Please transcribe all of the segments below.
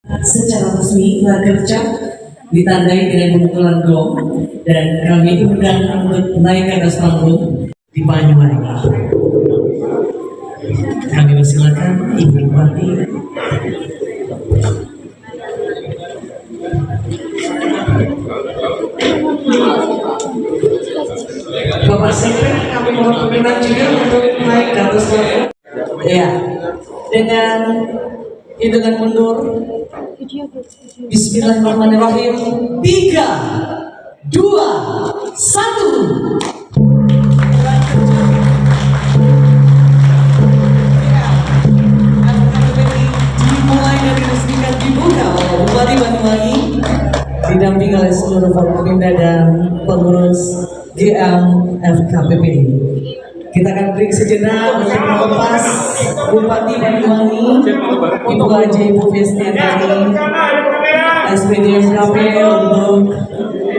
Secara resmi telah kerja ditandai dengan pemukulan gong dan kami undang untuk naik ke atas panggung di Banyuwangi. Kami persilakan Ibu Bupati. Bapak Sekretari, kami mohon perkenan juga untuk naik ke atas panggung. Ya, dengan hitungan mundur. Bismillahirrahmanirrahim. 3, 2, 1. Dimulai dari resmikan dibuka oleh Bupati Banyuwangi didampingi oleh seluruh Forkopimda dan pengurus GMFKPPI. Kita akan break sejenak untuk melepas Bupati Banyuwangi, Ibu Haji Ibu Fistiantari, SPD FKP untuk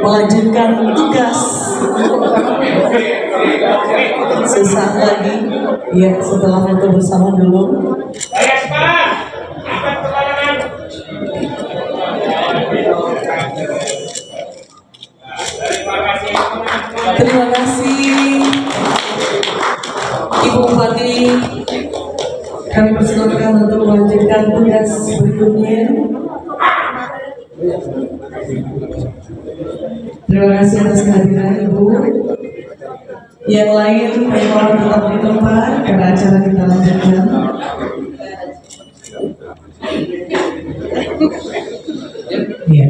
melanjutkan tugas. Sesaat lagi, ya setelah foto bersama dulu. Terima kasih Ibu Bupati. Kami persilakan untuk melanjutkan tugas berikutnya. Terima kasih atas kehadiran Ibu. Yang lain, mohon tetap di tempat karena acara kita lanjutkan. Ya,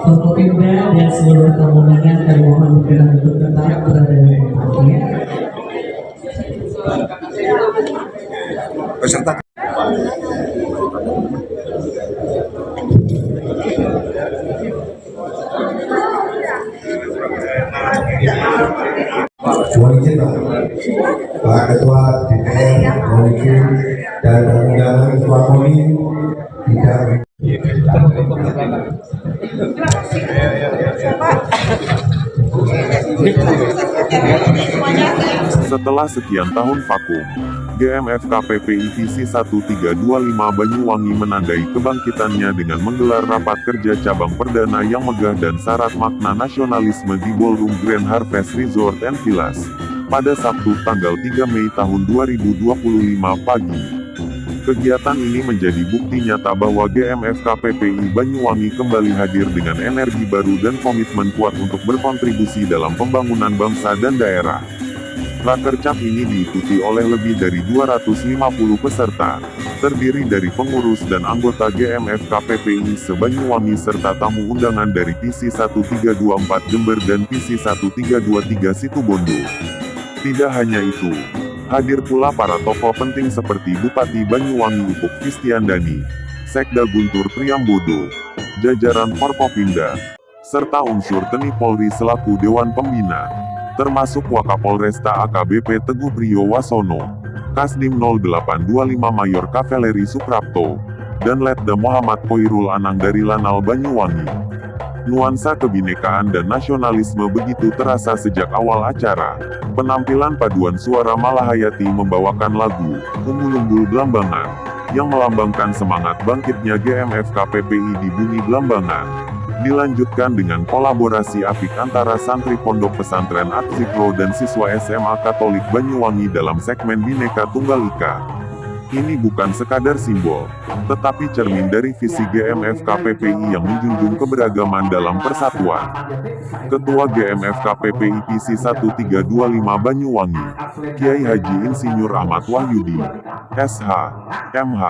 Forkopimda dan seluruh tamu undangan kami mohon berkenan untuk tetap berada di tempatnya. Peserta mohon izin Pak Ketua DPR, mohon izin dan undangan Ketua KONI tidak. Setelah sekian tahun vakum, GMFKPPI Visi 1325 Banyuwangi menandai kebangkitannya dengan menggelar rapat kerja cabang perdana yang megah dan syarat makna nasionalisme di Ballroom Grand Harvest Resort and Villas pada Sabtu tanggal 3 Mei tahun 2025 pagi. Kegiatan ini menjadi bukti nyata bahwa GMFKPPI Banyuwangi kembali hadir dengan energi baru dan komitmen kuat untuk berkontribusi dalam pembangunan bangsa dan daerah. Rakercap ini diikuti oleh lebih dari 250 peserta, terdiri dari pengurus dan anggota GMFKPPI se-Banyuwangi serta tamu undangan dari Visi 1324 Jember dan Visi 1323 Situbondo. Tidak hanya itu, hadir pula para tokoh penting seperti Bupati Banyuwangi Ipuk Fistiandani, Sekda Guntur Priambodo, jajaran Forkopimda, serta unsur TNI Polri selaku Dewan Pembina, termasuk Wakapolresta AKBP Teguh Priyo Wasono, Kasdim 0825 Mayor Kavaleri Suprapto, dan Letda Muhammad Koirul Anang dari Lanal Banyuwangi. Nuansa kebinekaan dan nasionalisme begitu terasa sejak awal acara. Penampilan paduan suara Malahayati membawakan lagu Umbul-Umbul Blambangan yang melambangkan semangat bangkitnya GMFKPPI di bumi Blambangan. Dilanjutkan dengan kolaborasi apik antara santri Pondok Pesantren At-Zikro dan siswa SMA Katolik Banyuwangi dalam segmen Bhinneka Tunggal Ika. Ini bukan sekadar simbol, tetapi cermin dari visi GMFKPPI yang menjunjung keberagaman dalam persatuan. Ketua GMFKPPI Visi 1325 Banyuwangi, Kiai Haji Insinyur Ahmad Wahyudi, SH, MH,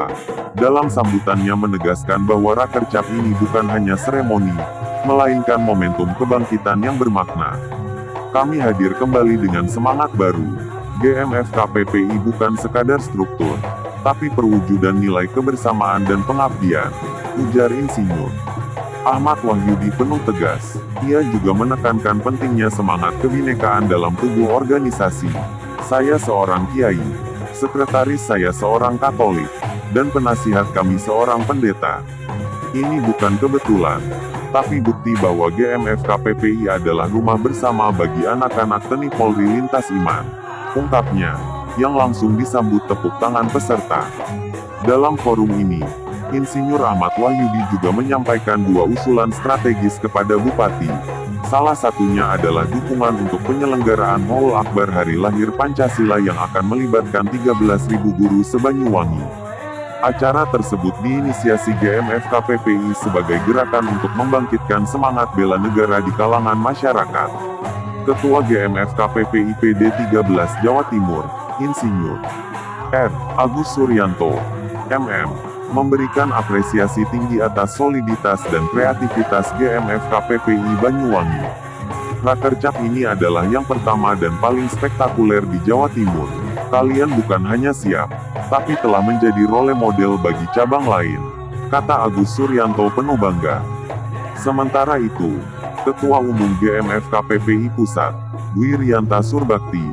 dalam sambutannya menegaskan bahwa Rakercap ini bukan hanya seremoni, melainkan momentum kebangkitan yang bermakna. Kami hadir kembali dengan semangat baru. GMFKPPI bukan sekadar struktur, tapi perwujudan nilai kebersamaan dan pengabdian, ujar Insinyur Ahmad Wahyudi penuh tegas. Ia juga menekankan pentingnya semangat kebinekaan dalam tubuh organisasi. Saya seorang kiai, sekretaris saya seorang Katolik, dan penasihat kami seorang pendeta. Ini bukan kebetulan, tapi bukti bahwa GMFKPPI adalah rumah bersama bagi anak-anak TNI Polri lintas iman, ungkapnya, yang langsung disambut tepuk tangan peserta. Dalam forum ini, Insinyur Ahmad Wahyudi juga menyampaikan 2 usulan strategis kepada Bupati. Salah satunya adalah dukungan untuk penyelenggaraan Haul Akbar Hari Lahir Pancasila yang akan melibatkan 13.000 guru se-Banyuwangi. Acara tersebut diinisiasi GMF KPPI sebagai gerakan untuk membangkitkan semangat bela negara di kalangan masyarakat. Ketua GMF KPPI PD 13 Jawa Timur, Insinyur R. Agus Suryanto, MM, memberikan apresiasi tinggi atas soliditas dan kreativitas GMF KPPI Banyuwangi. Rakercap ini adalah yang pertama dan paling spektakuler di Jawa Timur. Kalian bukan hanya siap, tapi telah menjadi role model bagi cabang lain, kata Agus Suryanto penuh bangga. Sementara itu, Ketua Umum GMF KPPI Pusat, Dwi Rianta Surbakti,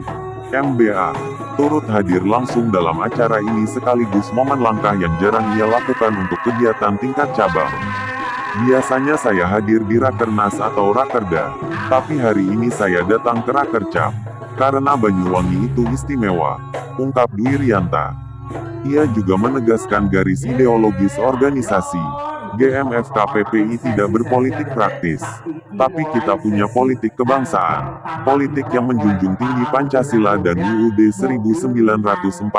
MBA, turut hadir langsung dalam acara ini sekaligus momen langkah yang jarang ia lakukan untuk kegiatan tingkat cabang. Biasanya saya hadir di Rakernas atau Rakerda, tapi hari ini saya datang ke Rakercap, karena Banyuwangi itu istimewa, ungkap Dwi Rianta. Ia juga menegaskan garis ideologis organisasi. GMF KPPI tidak berpolitik praktis, tapi kita punya politik kebangsaan, politik yang menjunjung tinggi Pancasila dan UUD 1945.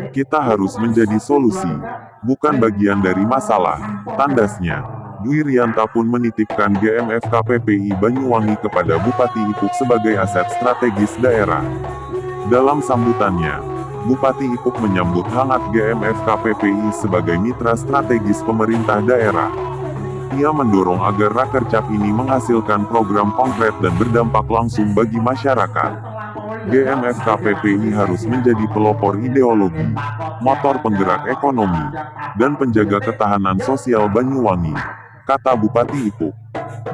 Kita harus menjadi solusi, bukan bagian dari masalah, tandasnya. Dwi Rianta pun menitipkan GMF KPPI Banyuwangi kepada Bupati Ipuk sebagai aset strategis daerah. Dalam sambutannya, Bupati Ipuk menyambut hangat GMF KPPI sebagai mitra strategis pemerintah daerah. Ia mendorong agar Rakercap ini menghasilkan program konkret dan berdampak langsung bagi masyarakat. GMF KPPI harus menjadi pelopor ideologi, motor penggerak ekonomi, dan penjaga ketahanan sosial Banyuwangi, kata Bupati Ipuk.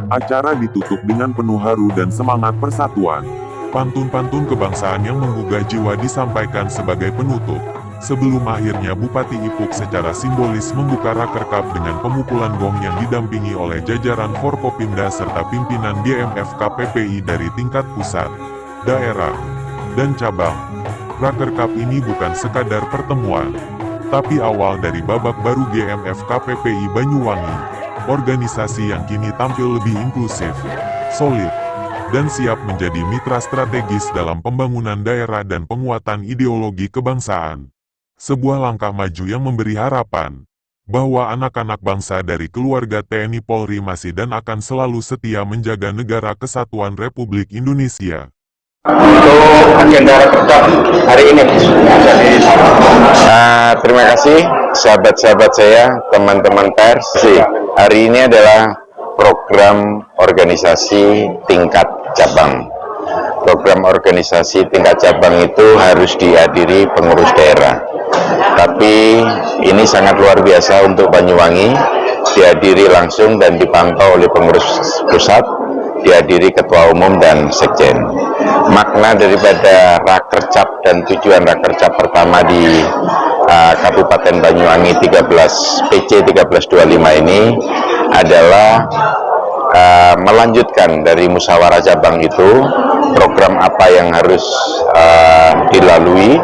Acara ditutup dengan penuh haru dan semangat persatuan. Pantun-pantun kebangsaan yang menggugah jiwa disampaikan sebagai penutup, sebelum akhirnya Bupati Ipuk secara simbolis membuka Rakercap dengan pemukulan gong yang didampingi oleh jajaran Forkopimda serta pimpinan GMF KPPI dari tingkat pusat, daerah, dan cabang. Rakercap ini bukan sekadar pertemuan, tapi awal dari babak baru GMF KPPI Banyuwangi, organisasi yang kini tampil lebih inklusif, solid, dan siap menjadi mitra strategis dalam pembangunan daerah dan penguatan ideologi kebangsaan. Sebuah langkah maju yang memberi harapan bahwa anak-anak bangsa dari keluarga TNI Polri masih dan akan selalu setia menjaga negara kesatuan Republik Indonesia. Untuk agenda Rakercap hari ini. Terima kasih sahabat-sahabat saya, teman-teman pers. Hari ini adalah program organisasi tingkat cabang. Program organisasi tingkat cabang itu harus dihadiri pengurus daerah. Tapi ini sangat luar biasa untuk Banyuwangi, dihadiri langsung dan dipantau oleh pengurus pusat, dihadiri ketua umum dan sekjen. Makna daripada Rakercap dan tujuan Rakercap pertama di Kabupaten Banyuwangi 13 PC 1325 ini adalah melanjutkan dari musyawarah cabang itu, program apa yang harus dilalui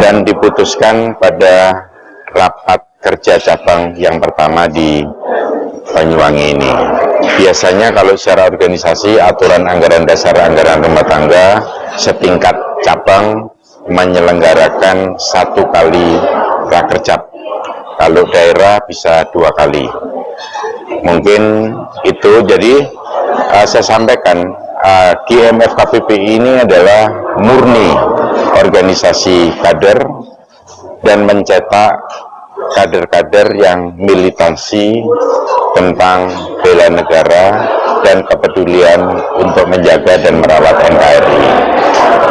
dan diputuskan pada rapat kerja cabang yang pertama di Banyuwangi ini. Biasanya kalau secara organisasi, aturan anggaran dasar anggaran rumah tangga setingkat cabang menyelenggarakan 1 kali Rakercap. Kalau daerah bisa 2 kali. Mungkin itu, jadi saya sampaikan GMF KPPI ini adalah murni organisasi kader dan mencetak kader-kader yang militansi tentang bela negara dan kepedulian untuk menjaga dan merawat NKRI.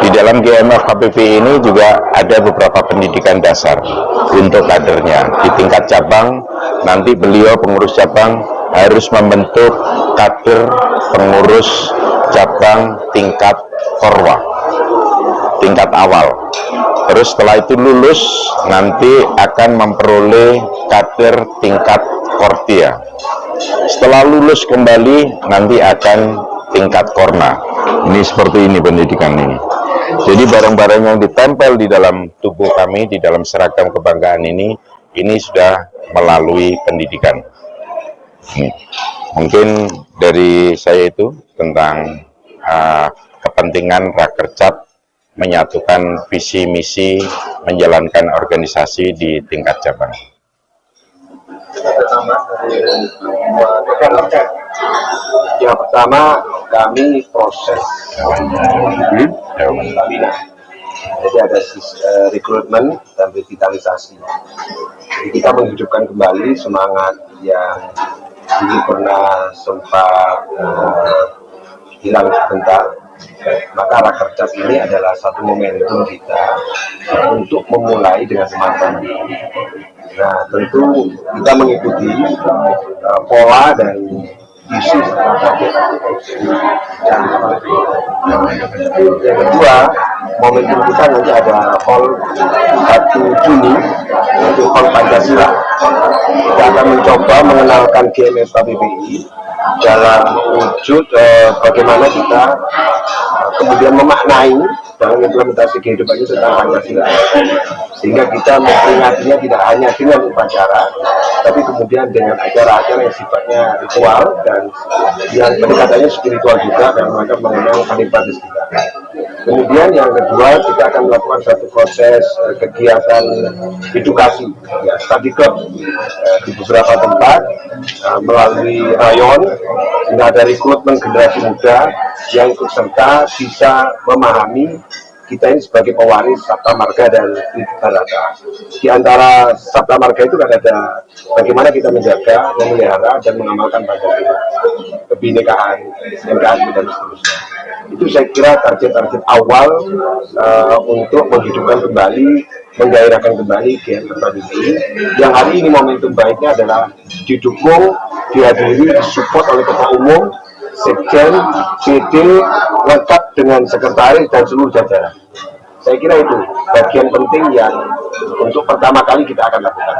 Di dalam GMF KPPI ini juga ada beberapa pendidikan dasar untuk kadernya. Di tingkat cabang, nanti beliau pengurus cabang harus membentuk kader pengurus cabang tingkat korwa, tingkat awal. Terus setelah itu lulus, nanti akan memperoleh kader tingkat kortia. Setelah lulus kembali, nanti akan tingkat korna. Ini seperti ini pendidikan ini. Jadi barang-barang yang ditempel di dalam tubuh kami, di dalam seragam kebanggaan ini, ini sudah melalui pendidikan. Mungkin dari saya itu tentang kepentingan Rakercat menyatukan visi misi menjalankan organisasi di tingkat cabang. Yang pertama, kami proses stamina. Jadi ada rekrutmen dan revitalisasi. Jadi kita menghidupkan kembali semangat yang dulu pernah sempat hilang sebentar. Maka Rakercat ini adalah satu momentum kita untuk memulai dengan semangat. Nah, tentu kita mengikuti pola dan visi yang kedua, momentum kita nanti ada Hall 1 Juni, yaitu Hall Pancasila. Kita akan mencoba mengenalkan GMF KPPI dalam wujud bagaimana kita kemudian memaknai dalam implementasi kehidupannya tentang Pancasila, sehingga kita memperingatinya tidak hanya dengan upacara, tapi kemudian dengan acara-acara yang sifatnya ritual dan yang pendekatannya spiritual juga, dan mereka mengenang Pancasila kita. Kemudian yang kedua, kita akan melakukan satu proses kegiatan edukasi, ya, study club di beberapa tempat melalui rayon, sehingga ada rekrutmen generasi muda yang ikut serta bisa memahami kita ini sebagai pewaris Sabta Marga dan Tridikarata. Di antara Sabta Marga itu kan ada bagaimana kita menjaga, memelihara, dan mengamalkan Pancasila, kebinekaan, NKRI, dan seterusnya. Itu saya kira target-target awal untuk menghidupkan kembali, menggairahkan kembali GMF KPPI, yang hari ini momentum baiknya adalah didukung, dihadiri, disupport oleh Ketua Umum, Sekjen, PD, lengkap dengan sekretaris dan seluruh jajaran. Saya kira itu bagian penting yang untuk pertama kali kita akan lakukan.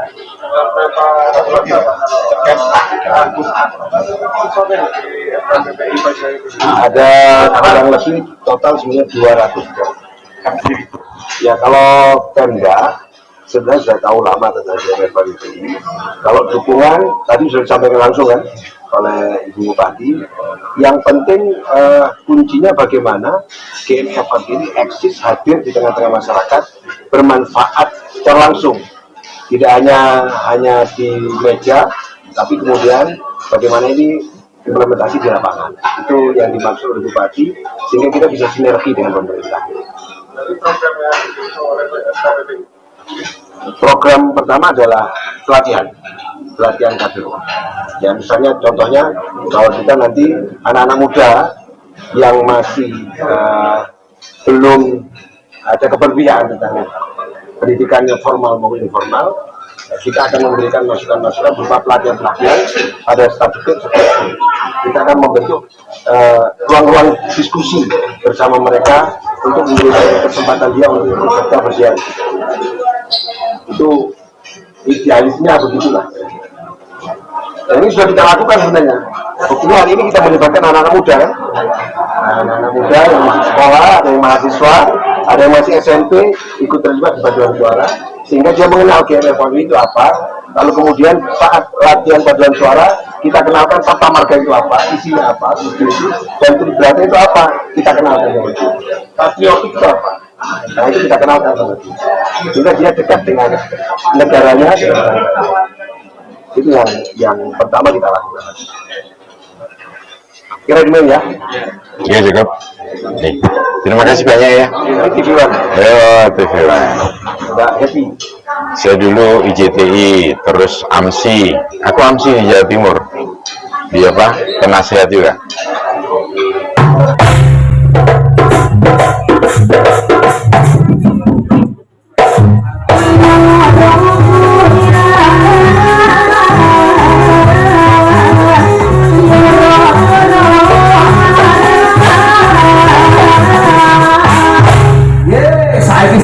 Ada kurang lebih total sebenarnya 200. Ya, kalau Pemda sebenarnya sudah tahu lama tentang GMF KPPI. Kalau dukungan tadi sudah disampaikan langsung kan oleh Ibu Bupati. Yang penting kuncinya bagaimana GMF ini eksis, hadir di tengah-tengah masyarakat, bermanfaat secara langsung, tidak hanya di meja, tapi kemudian bagaimana ini implementasi di lapangan. Itu yang dimaksud oleh Bupati, sehingga kita bisa sinergi dengan pemerintah. Program pertama adalah pelatihan kader. Ya, misalnya contohnya kalau kita nanti anak-anak muda yang masih belum ada keberpihakan tentang pendidikannya formal maupun informal, kita akan memberikan masukan-masukan berupa pelatihan-pelatihan, ada strategi seperti kita akan membentuk ruang-ruang diskusi bersama mereka untuk memberikan kesempatan dia untuk bekerja bersiap. Itu idealisnya begitulah. Dan ini sudah kita lakukan sebenarnya. Buktinya hari ini kita melibatkan anak-anak muda kan? Anak-anak muda yang masih sekolah, ada yang mahasiswa, ada yang masih SMP, ikut terlibat di paduan suara, sehingga dia mengenal GMF itu apa. Lalu kemudian saat latihan paduan suara, kita kenalkan Sabta Marga itu apa, isinya apa, itu, dan Tridikarata itu apa, kita kenalkan itu. Patriotik itu apa, nah itu kita kenalkan itu. Sehingga dia dekat dengan negaranya. Itu yang pertama kita lakukan. Kira demikian ya. Ya cukup. Terima kasih banyak ya. Ini TV One. TV One. Mbak Happy. Saya dulu IJTI, terus AMSI. Aku AMSI di Jawa Timur. Dia apa? Penasehat juga.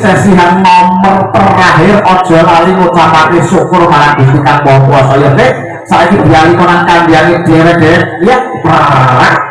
Sesihan nomor terakhir ojo lali ngucapake syukur marang Gusti Kang Maha Kuwasa ya Dek. Saiki dialih konan kandhane dhewe-dhewe ya prarak